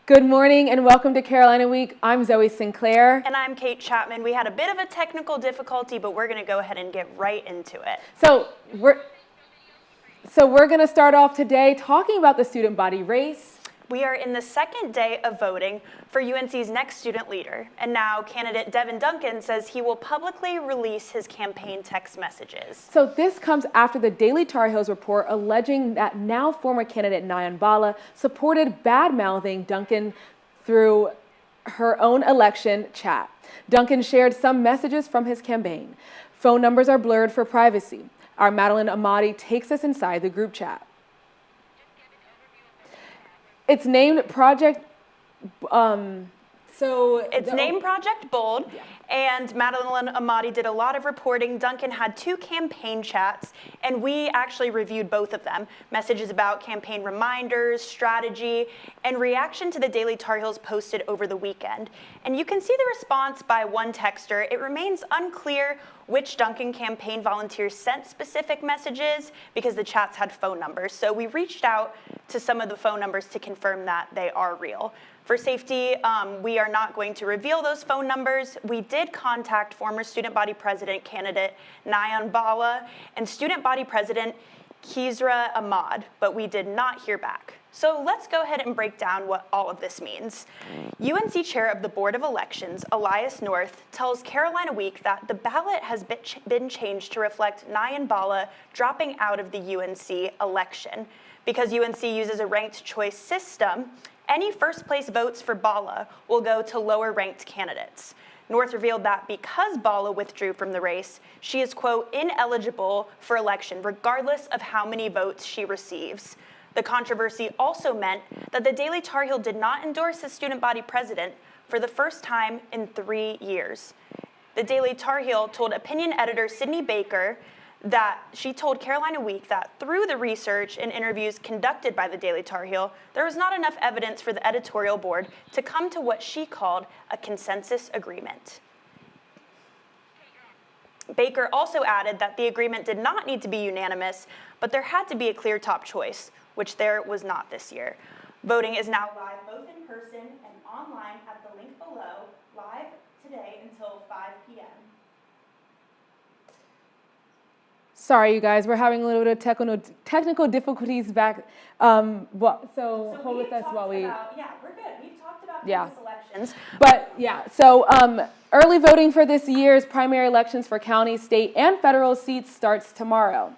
Good morning and welcome to Carolina Week. I'm Zoe Sinclair. And I'm Kate Chapman. We had a bit of a technical difficulty, but we're going to go ahead and get right into it. So we're going to start off today talking about the student body race. We are in the second day of voting for UNC's next student leader. And now candidate Devin Duncan says he will publicly release his campaign text messages. So this comes after the Daily Tar Heels report alleging that now former candidate Nayan Bala supported bad-mouthing Duncan through her own election chat. Duncan shared some messages from his campaign. Phone numbers are blurred for privacy. Our Madeline Amati takes us inside the group chat. It's named Project, named Project Bold, yeah. And Madeline Amati did a lot of reporting. Duncan had 2 campaign chats, and we actually reviewed both of them. Messages about campaign reminders, strategy, and reaction to the Daily Tar Heels posted over the weekend. And you can see the response by one texter. It remains unclear which Duncan campaign volunteers sent specific messages because the chats had phone numbers. So we reached out to some of the phone numbers to confirm that they are real. For safety, we are not going to reveal those phone numbers. We did contact former student body president candidate Nayan Bala and student body president Khizra Ahmad, but we did not hear back. So let's go ahead and break down what all of this means. UNC Chair of the Board of Elections, Elias North, tells Carolina Week that the ballot has been changed to reflect Nayan Bala dropping out of the UNC election. Because UNC uses a ranked choice system, any first-place votes for Bala will go to lower-ranked candidates. North revealed that because Bala withdrew from the race, she is, quote, ineligible for election regardless of how many votes she receives. The controversy also meant that the Daily Tar Heel did not endorse his student body president for the first time in 3 years. The Daily Tar Heel told opinion editor Sydney Baker that she told Carolina Week that through the research and interviews conducted by the Daily Tar Heel, there was not enough evidence for the editorial board to come to what she called a consensus agreement. Baker also added that the agreement did not need to be unanimous, but there had to be a clear top choice, which there was not this year. Voting is now live both in person and online at the link below, live today until 5 p.m. Sorry, you guys, we're having a little bit of technical difficulties back. So hold with us while we. We're good. We've talked about previous elections. But so early voting for this year's primary elections for county, state, and federal seats starts tomorrow.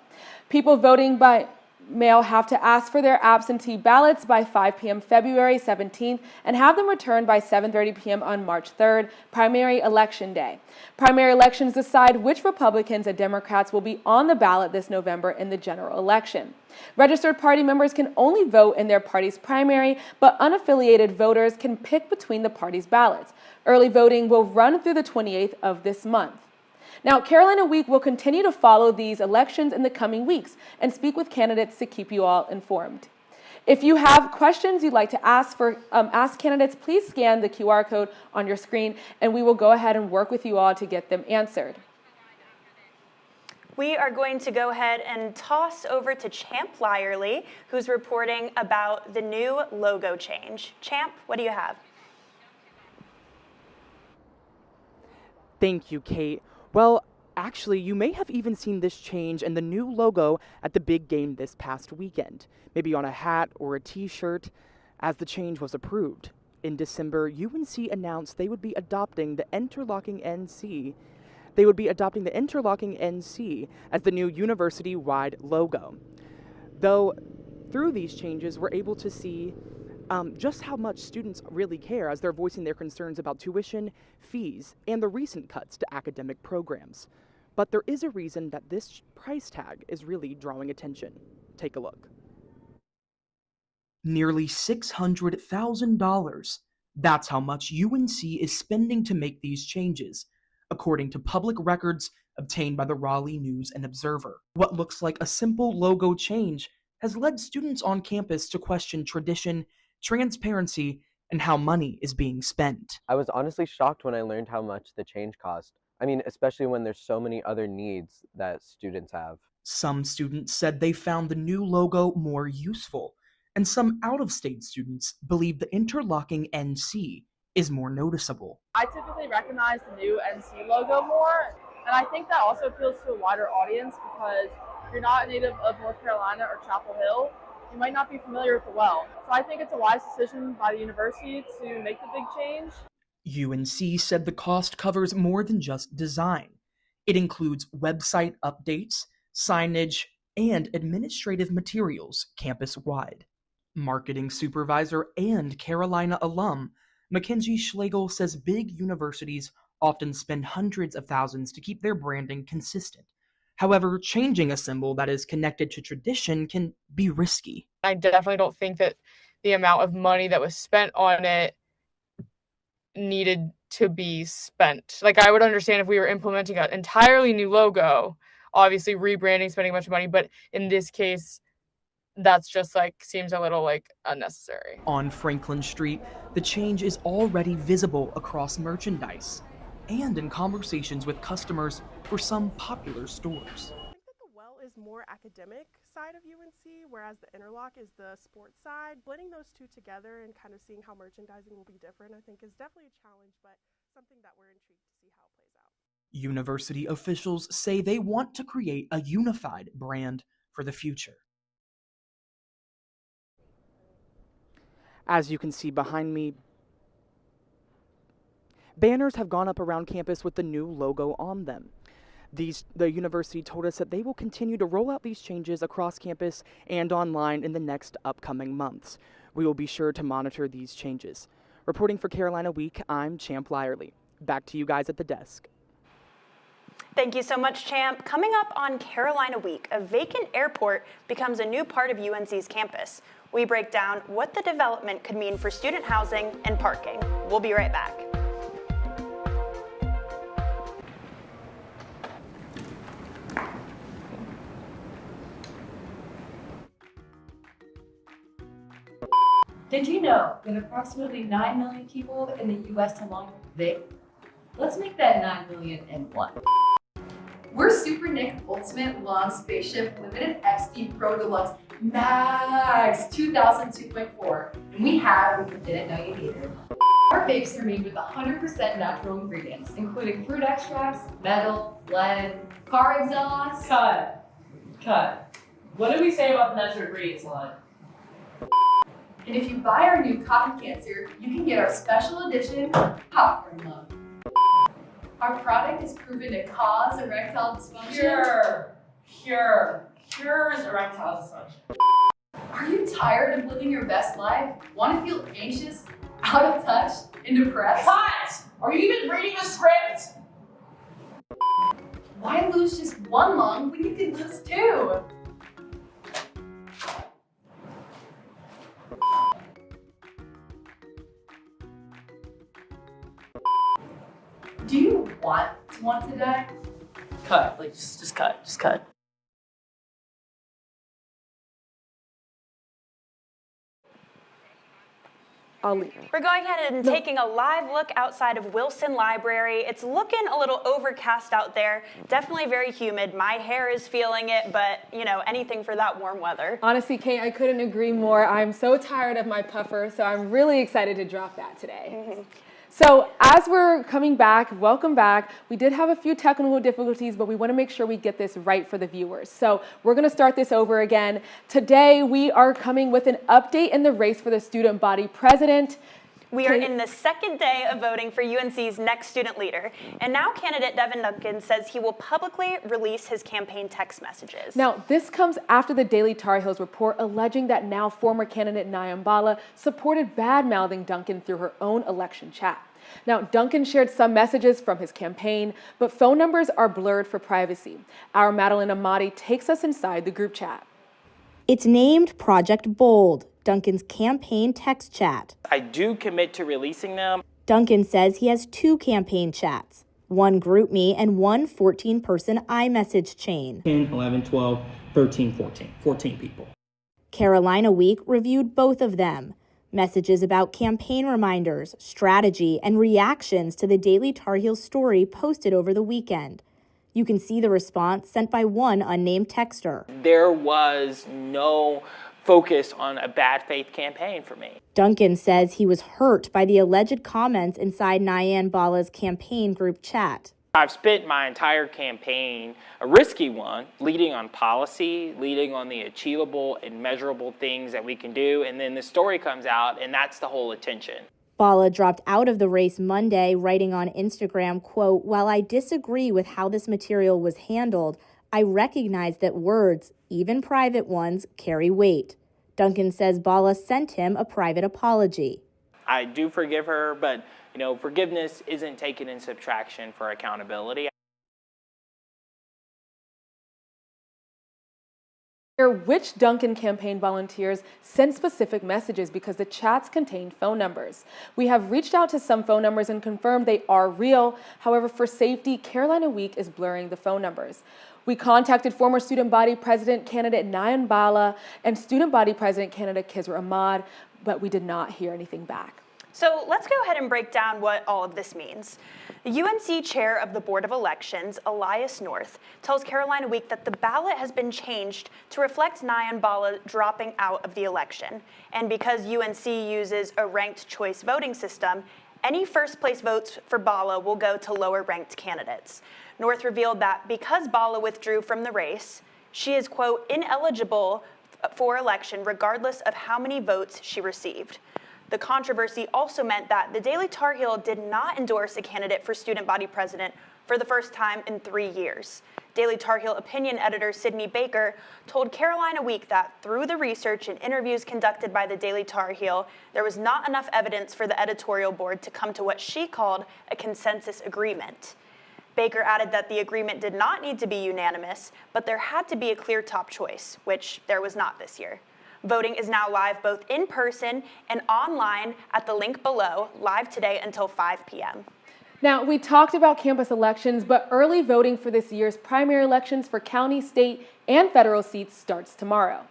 People voting by mail have to ask for their absentee ballots by 5 p.m. February 17th and have them returned by 7:30 p.m. on March 3rd, primary election day. Primary elections decide which Republicans and Democrats will be on the ballot this November in the general election. Registered party members can only vote in their party's primary, but unaffiliated voters can pick between the party's ballots. Early voting will run through the 28th of this month. Now, Carolina Week will continue to follow these elections in the coming weeks and speak with candidates to keep you all informed. If you have questions you'd like to ask candidates, please scan the QR code on your screen, and we will go ahead and work with you all to get them answered. We are going to go ahead and toss over to Champ Lyerly, who's reporting about the new logo change. Champ, what do you have? Thank you, Kate. Well, actually, you may have even seen this change in the new logo at the big game this past weekend, maybe on a hat or a t-shirt, as the change was approved. In December, UNC announced they would be adopting the interlocking NC. As the new university-wide logo. Though, through these changes, we're able to see just how much students really care as they're voicing their concerns about tuition, fees, and the recent cuts to academic programs. But there is a reason that this price tag is really drawing attention. Take a look. Nearly $600,000. That's how much UNC is spending to make these changes, according to public records obtained by the Raleigh News and Observer. What looks like a simple logo change has led students on campus to question tradition, transparency, and how money is being spent. I was honestly shocked when I learned how much the change cost. I mean, especially when there's so many other needs that students have. Some students said they found the new logo more useful, and some out-of-state students believe the interlocking NC is more noticeable. I typically recognize the new NC logo more, and I think that also appeals to a wider audience because if you're not a native of North Carolina or Chapel Hill, you might not be familiar with the well. So I think it's a wise decision by the university to make the big change. UNC said the cost covers more than just design. It includes website updates, signage, and administrative materials campus-wide. Marketing supervisor and Carolina alum Mackenzie Schlegel says big universities often spend hundreds of thousands to keep their branding consistent. However, changing a symbol that is connected to tradition can be risky. I definitely don't think that the amount of money that was spent on it needed to be spent. Like, I would understand if we were implementing an entirely new logo, obviously rebranding, spending a bunch of money, but in this case, that's just seems a little unnecessary. On Franklin Street, the change is already visible across merchandise and in conversations with customers for some popular stores. I think that the well is more academic side of UNC, whereas the interlock is the sports side. Blending those two together and kind of seeing how merchandising will be different, I think is definitely a challenge, but something that we're intrigued to see how it plays out. University officials say they want to create a unified brand for the future. As you can see behind me, banners have gone up around campus with the new logo on them. The university told us that they will continue to roll out these changes across campus and online in the next upcoming months. We will be sure to monitor these changes. Reporting for Carolina Week, I'm Champ Lyerly. Back to you guys at the desk. Thank you so much, Champ. Coming up on Carolina Week, a vacant airport becomes a new part of UNC's campus. We break down what the development could mean for student housing and parking. We'll be right back. Did you know that approximately 9 million people in the U.S. alone vape? Let's make that 9 million and 1. We're Super Nick Ultimate Long Spaceship Limited XD Pro Deluxe Max 2002.4, and we have what you didn't know you needed. Our vapes are made with 100% natural ingredients, including fruit extracts, metal, lead, car exhaust. Cut. What did we say about the natural ingredients line? And if you buy our new cotton cancer, you can get our special edition popcorn mug. Our product is proven to cause erectile dysfunction. Cures erectile dysfunction. Are you tired of living your best life? Want to feel anxious, out of touch, and depressed? Cut! Are you even reading the script? Why lose just one lung when you can lose 2? Do you want to die? Cut. Just cut. We're going ahead and taking a live look outside of Wilson Library. It's looking a little overcast out there, definitely very humid. My hair is feeling it, but anything for that warm weather. Honestly, Kate, I couldn't agree more. I'm so tired of my puffer, so I'm really excited to drop that today. Mm-hmm. So as we're coming back, welcome back. We did have a few technical difficulties, but we want to make sure we get this right for the viewers. So we're going to start this over again. Today, we are coming with an update in the race for the student body president. We are in the second day of voting for UNC's next student leader. And now candidate Devin Duncan says he will publicly release his campaign text messages. Now, this comes after the Daily Tar Heels report alleging that now former candidate Nyambala supported bad-mouthing Duncan through her own election chat. Now, Duncan shared some messages from his campaign, but phone numbers are blurred for privacy. Our Madeline Amati takes us inside the group chat. It's named Project Bold, Duncan's campaign text chat. I do commit to releasing them. Duncan says he has 2 campaign chats, one GroupMe and one 14-person iMessage chain. 10, 11, 12, 13, 14 people. Carolina Week reviewed both of them. Messages about campaign reminders, strategy, and reactions to the Daily Tar Heels story posted over the weekend. You can see the response sent by one unnamed texter. There was no focus on a bad faith campaign for me. Duncan says he was hurt by the alleged comments inside Nyan Bala's campaign group chat. I've spent my entire campaign, a risky one, leading on policy, leading on the achievable and measurable things that we can do, and then the story comes out, and that's the whole attention. Bala dropped out of the race Monday, writing on Instagram, quote, "While I disagree with how this material was handled, I recognize that words, even private ones, carry weight." Duncan says Bala sent him a private apology. I do forgive her, but forgiveness isn't taken in subtraction for accountability. Which Duncan campaign volunteers sent specific messages because the chats contained phone numbers. We have reached out to some phone numbers and confirmed they are real. However, for safety, Carolina Week is blurring the phone numbers. We contacted former student body president candidate Nyan Bala and student body president candidate Kizra Ahmad, but we did not hear anything back. So let's go ahead and break down what all of this means. The UNC chair of the Board of Elections, Elias North, tells Carolina Week that the ballot has been changed to reflect Nyan Bala dropping out of the election. And because UNC uses a ranked choice voting system, any first place votes for Bala will go to lower ranked candidates. North revealed that because Bala withdrew from the race, she is, quote, ineligible for election regardless of how many votes she received. The controversy also meant that the Daily Tar Heel did not endorse a candidate for student body president for the first time in 3 years. Daily Tar Heel opinion editor Sydney Baker told Carolina Week that through the research and interviews conducted by the Daily Tar Heel, there was not enough evidence for the editorial board to come to what she called a consensus agreement. Baker added that the agreement did not need to be unanimous, but there had to be a clear top choice, which there was not this year. Voting is now live both in person and online at the link below, live today until 5 p.m. Now, we talked about campus elections, but early voting for this year's primary elections for county, state, and federal seats starts tomorrow.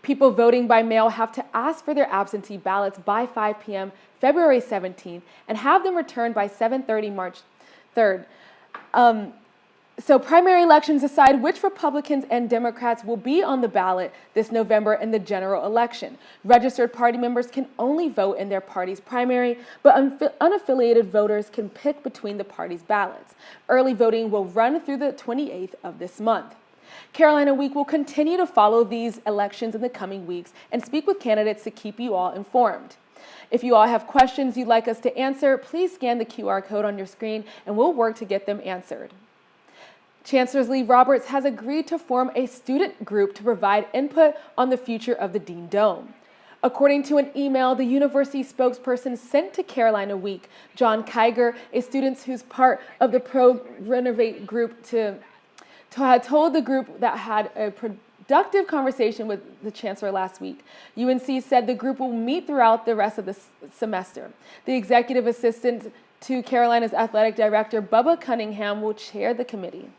People voting by mail have to ask for their absentee ballots by 5 p.m. February 17th and have them returned by 7:30 March 3rd. So primary elections decide which Republicans and Democrats will be on the ballot this November in the general election. Registered party members can only vote in their party's primary, but unaffiliated voters can pick between the party's ballots. Early voting will run through the 28th of this month. Carolina Week will continue to follow these elections in the coming weeks and speak with candidates to keep you all informed. If you all have questions you'd like us to answer, please scan the QR code on your screen and we'll work to get them answered. Chancellor Lee Roberts has agreed to form a student group to provide input on the future of the Dean Dome. According to an email the university spokesperson sent to Carolina Week, John Kiger, a student who's part of the Pro-Renovate group, had told the group that had a productive conversation with the chancellor last week. UNC said the group will meet throughout the rest of the semester. The executive assistant to Carolina's athletic director, Bubba Cunningham, will chair the committee.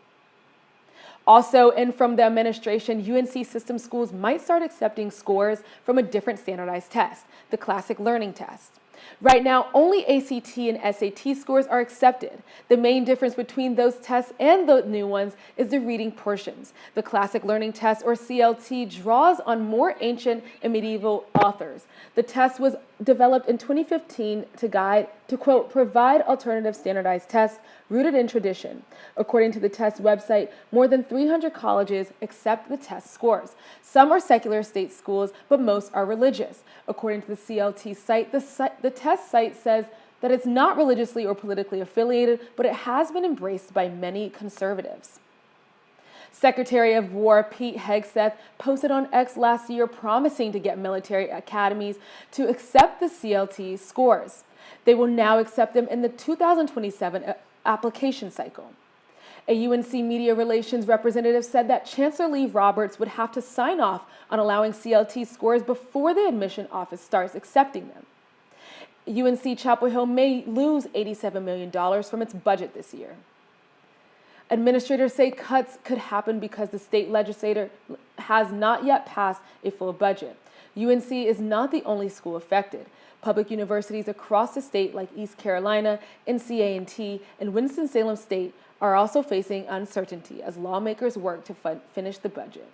Also, in from the administration, UNC system schools might start accepting scores from a different standardized test, the Classic Learning Test. Right now, only ACT and SAT scores are accepted. The main difference between those tests and the new ones is the reading portions. The Classic Learning Test, or CLT, draws on more ancient and medieval authors. The test was developed in 2015 to quote, provide alternative standardized tests rooted in tradition. According to the test website, more than 300 colleges accept the test scores. Some are secular state schools, but most are religious. According to the CLT site, the test site says that it's not religiously or politically affiliated, but it has been embraced by many conservatives. Secretary of War Pete Hegseth posted on X last year promising to get military academies to accept the CLT scores. They will now accept them in the 2027 application cycle. A UNC media relations representative said that Chancellor Lee Roberts would have to sign off on allowing CLT scores before the admission office starts accepting them. UNC Chapel Hill may lose $87 million from its budget this year. Administrators say cuts could happen because the state legislature has not yet passed a full budget. UNC is not the only school affected. Public universities across the state like East Carolina, NC-A&T, and Winston-Salem State are also facing uncertainty as lawmakers work to finish the budget.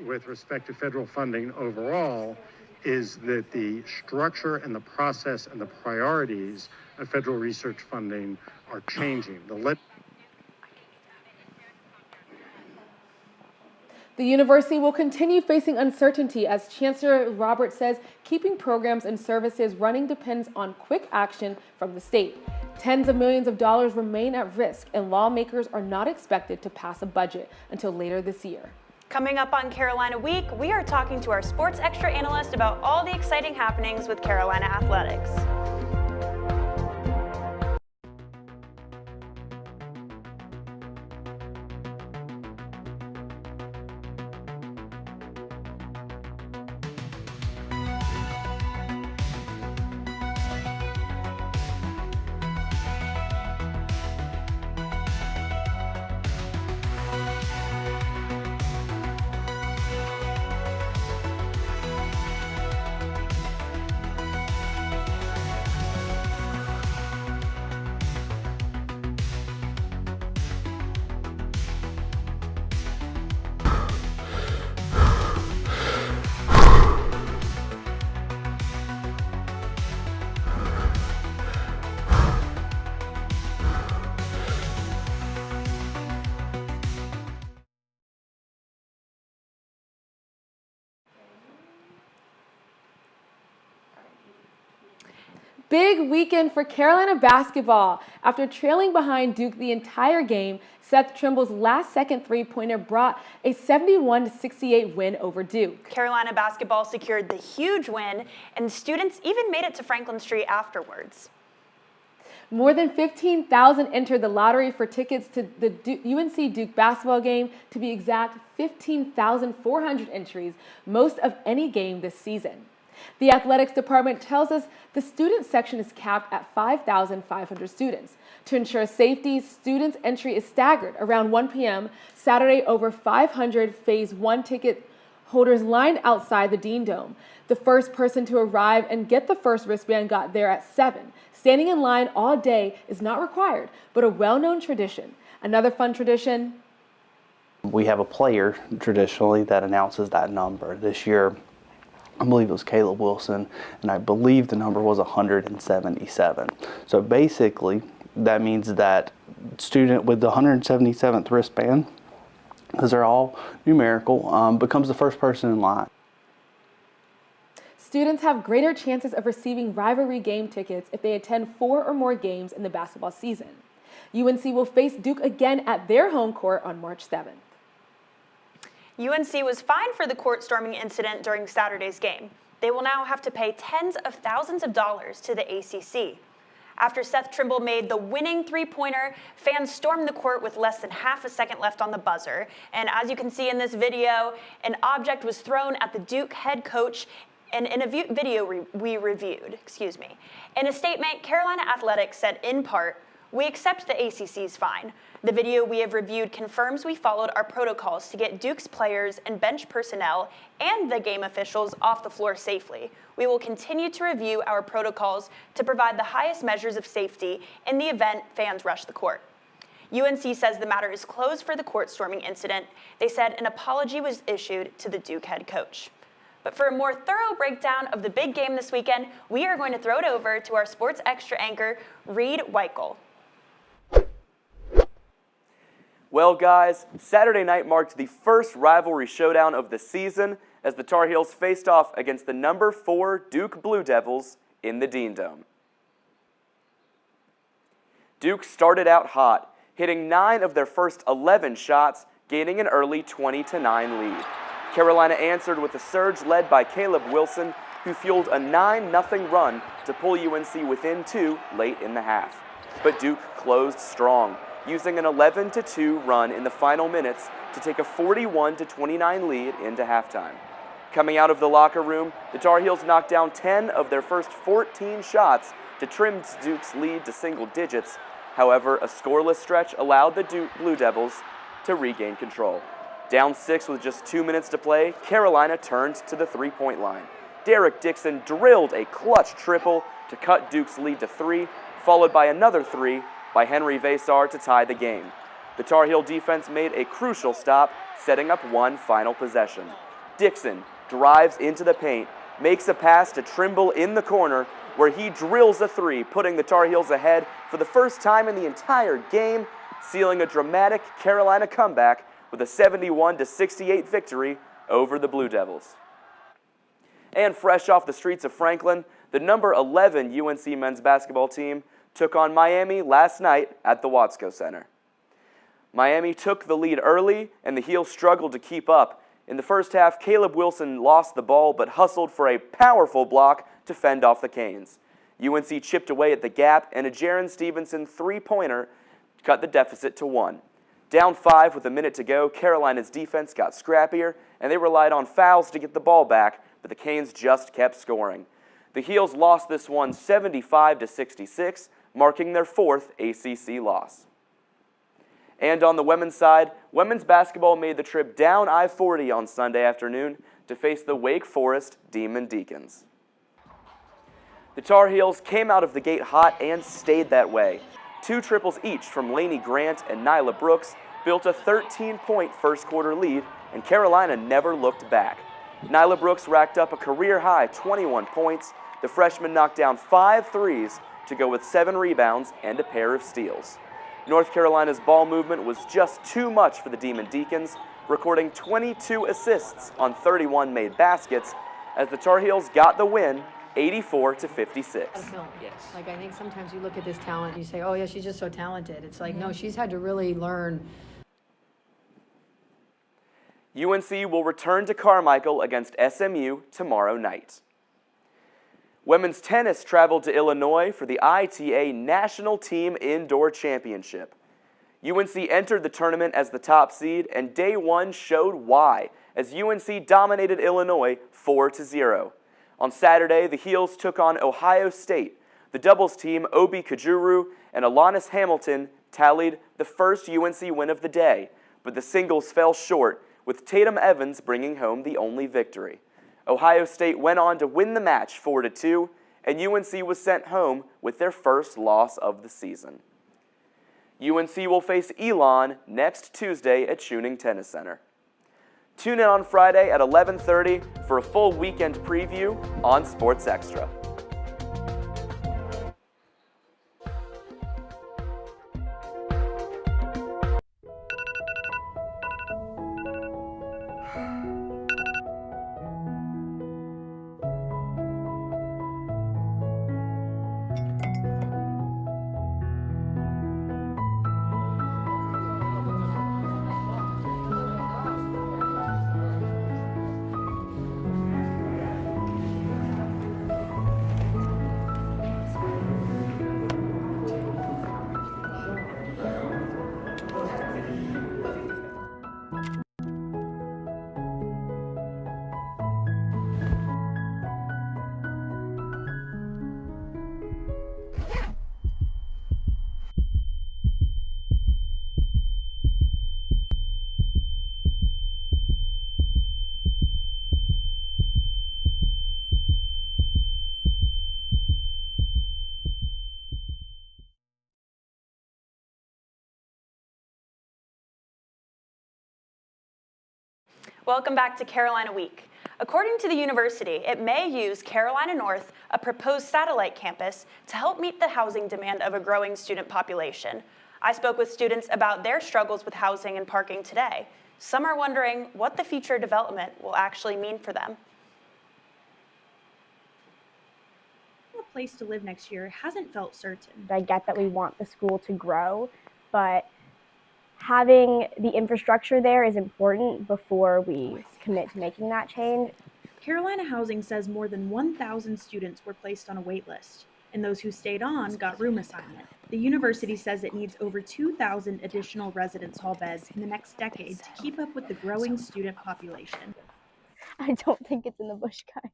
With respect to federal funding overall, is that the structure and the process and the priorities of federal research funding are changing. The university will continue facing uncertainty as Chancellor Roberts says keeping programs and services running depends on quick action from the state. Tens of millions of dollars remain at risk, and lawmakers are not expected to pass a budget until later this year. Coming up on Carolina Week, we are talking to our Sports Extra analyst about all the exciting happenings with Carolina athletics. Big weekend for Carolina basketball. After trailing behind Duke the entire game, Seth Trimble's last-second three-pointer brought a 71-68 win over Duke. Carolina basketball secured the huge win, and students even made it to Franklin Street afterwards. More than 15,000 entered the lottery for tickets to the UNC Duke basketball game. To be exact, 15,400 entries, most of any game this season. The athletics department tells us the student section is capped at 5,500 students. To ensure safety, students' entry is staggered. Around 1 p.m. Saturday, over 500 Phase 1 ticket holders lined outside the Dean Dome. The first person to arrive and get the first wristband got there at 7. Standing in line all day is not required, but a well-known tradition. Another fun tradition. We have a player traditionally that announces that number. This year, I believe it was Caleb Wilson, and I believe the number was 177. So basically, that means that student with the 177th wristband, because they're all numerical, becomes the first person in line. Students have greater chances of receiving rivalry game tickets if they attend 4 or more games in the basketball season. UNC will face Duke again at their home court on March 7th. UNC was fined for the court storming incident during Saturday's game. They will now have to pay tens of thousands of dollars to the ACC. After Seth Trimble made the winning three-pointer, fans stormed the court with less than half a second left on the buzzer. And as you can see in this video, an object was thrown at the Duke head coach and in a video we reviewed. In a statement, Carolina Athletics said in part, "We accept the ACC's fine. The video we have reviewed confirms we followed our protocols to get Duke's players and bench personnel and the game officials off the floor safely. We will continue to review our protocols to provide the highest measures of safety in the event fans rush the court." UNC says the matter is closed for the court storming incident. They said an apology was issued to the Duke head coach. But for a more thorough breakdown of the big game this weekend, we are going to throw it over to our Sports Extra anchor, Reed Weichel. Well, guys, Saturday night marked the first rivalry showdown of the season as the Tar Heels faced off against the number 4 Duke Blue Devils in the Dean Dome. Duke started out hot, hitting 9 of their first 11 shots, gaining an early 20-9 lead. Carolina answered with a surge led by Caleb Wilson, who fueled a 9-0 run to pull UNC within 2 late in the half. But Duke closed strong, using an 11-2 run in the final minutes to take a 41-29 lead into halftime. Coming out of the locker room, the Tar Heels knocked down 10 of their first 14 shots to trim Duke's lead to single digits. However, a scoreless stretch allowed the Duke Blue Devils to regain control. Down 6 with just 2 minutes to play, Carolina turned to the three-point line. Derek Dixon drilled a clutch triple to cut Duke's lead to 3, followed by another 3 by Henry Vasar to tie the game. The Tar Heel defense made a crucial stop, setting up one final possession. Dixon drives into the paint, makes a pass to Trimble in the corner, where he drills a three, putting the Tar Heels ahead for the first time in the entire game, sealing a dramatic Carolina comeback with a 71-68 victory over the Blue Devils. And fresh off the streets of Franklin, the number 11 UNC men's basketball team took on Miami last night at the Watsco Center. Miami took the lead early, and the Heels struggled to keep up. In the first half, Caleb Wilson lost the ball but hustled for a powerful block to fend off the Canes. UNC chipped away at the gap, and a Jaron Stevenson three-pointer cut the deficit to 1. Down 5 with a minute to go, Carolina's defense got scrappier, and they relied on fouls to get the ball back, but the Canes just kept scoring. The Heels lost this one 75-66, marking their 4th ACC loss. And on the women's side, women's basketball made the trip down I-40 on Sunday afternoon to face the Wake Forest Demon Deacons. The Tar Heels came out of the gate hot and stayed that way. 2 triples each from Lainey Grant and Nyla Brooks built a 13-point first-quarter lead, and Carolina never looked back. Nyla Brooks racked up a career-high 21 points. The freshman knocked down 5 threes to go with 7 rebounds and a pair of steals. North Carolina's ball movement was just too much for the Demon Deacons, recording 22 assists on 31 made baskets as the Tar Heels got the win 84-56. Yes. Like, I think sometimes you look at this talent and you say, oh yeah, she's just so talented. It's like, no, she's had to really learn. UNC will return to Carmichael against SMU tomorrow night. Women's tennis traveled to Illinois for the ITA National Team Indoor Championship. UNC entered the tournament as the top seed, and day 1 showed why, as UNC dominated Illinois 4-0. On Saturday, the Heels took on Ohio State. The doubles team, Obi Kajuru and Alanis Hamilton, tallied the first UNC win of the day, but the singles fell short, with Tatum Evans bringing home the only victory. Ohio State went on to win the match 4-2, and UNC was sent home with their first loss of the season. UNC will face Elon next Tuesday at Schuning Tennis Center. Tune in on Friday at 11:30 for a full weekend preview on Sports Extra. Welcome back to Carolina Week. According to the university, it may use Carolina North, a proposed satellite campus, to help meet the housing demand of a growing student population. I spoke with students about their struggles with housing and parking today. Some are wondering what the future development will actually mean for them. A place to live next year hasn't felt certain. I get that we want the school to grow, but having the infrastructure there is important before we commit to making that change. Carolina Housing says more than 1,000 students were placed on a wait list, and those who stayed on got room assignment. The university says it needs over 2,000 additional residence hall beds in the next decade to keep up with the growing student population. I don't think it's in the bush, guys.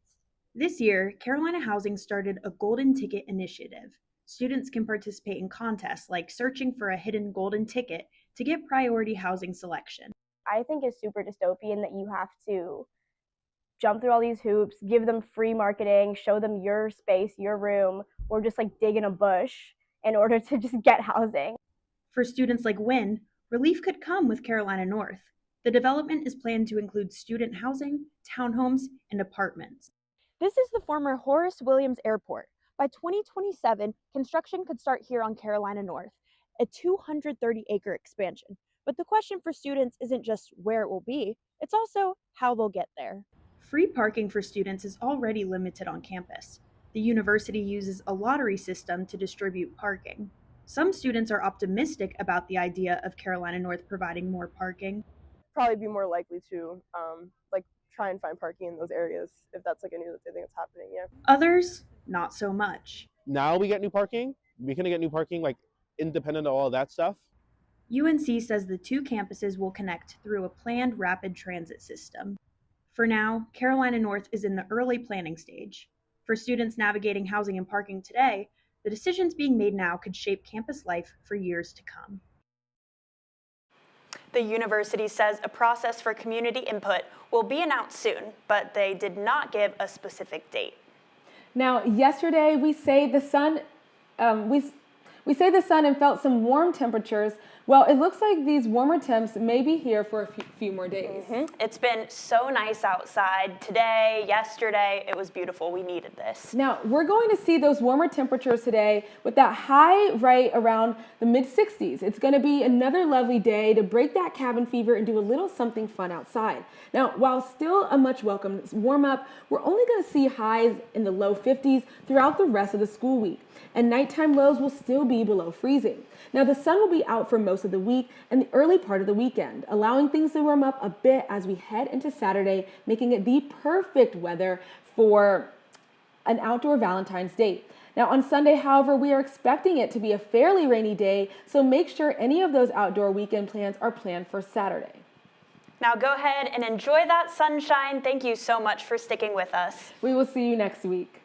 This year, Carolina Housing started a Golden Ticket initiative. Students can participate in contests like searching for a hidden golden ticket to get priority housing selection. I think it's super dystopian that you have to jump through all these hoops, give them free marketing, show them your space, your room, or just like dig in a bush in order to just get housing. For students like Wynn, Relief could come with Carolina North. The development is planned to include student housing, townhomes, and apartments. This is the former Horace Williams Airport. By 2027, construction could start here on Carolina North, a 230-acre expansion. But the question for students isn't just where it will be, it's also how they'll get there. Free parking for students is already limited on campus. The university uses a lottery system to distribute parking. Some students are optimistic about the idea of Carolina North providing more parking. Probably be more likely to try and find parking in those areas if that's like a new thing that's happening. Yeah. Others, not so much. Now we get new parking. We can get new parking like independent of all of that stuff. UNC says the two campuses will connect through a planned rapid transit system. For now, Carolina North is in the early planning stage. For students navigating housing and parking today, the decisions being made now could shape campus life for years to come. The university says a process for community input will be announced soon, but they did not give a specific date. Now, yesterday we say the sun and felt some warm temperatures. Well, it looks like these warmer temps may be here for a few more days. It's been so nice outside today, yesterday. It was beautiful. We needed this. Now, we're going to see those warmer temperatures today with that high right around the mid-60s. It's going to be another lovely day to break that cabin fever and do a little something fun outside. Now, while still a much welcome warm up, we're only going to see highs in the low 50s throughout the rest of the school week, and nighttime lows will still be below freezing. Now, the sun will be out for most of the week and the early part of the weekend, allowing things to warm up a bit as we head into Saturday, making it the perfect weather for an outdoor Valentine's date. Now, on Sunday, however, we are expecting it to be a fairly rainy day, so make sure any of those outdoor weekend plans are planned for Saturday. Now go ahead and enjoy that sunshine. Thank you so much for sticking with us. We will see you next week.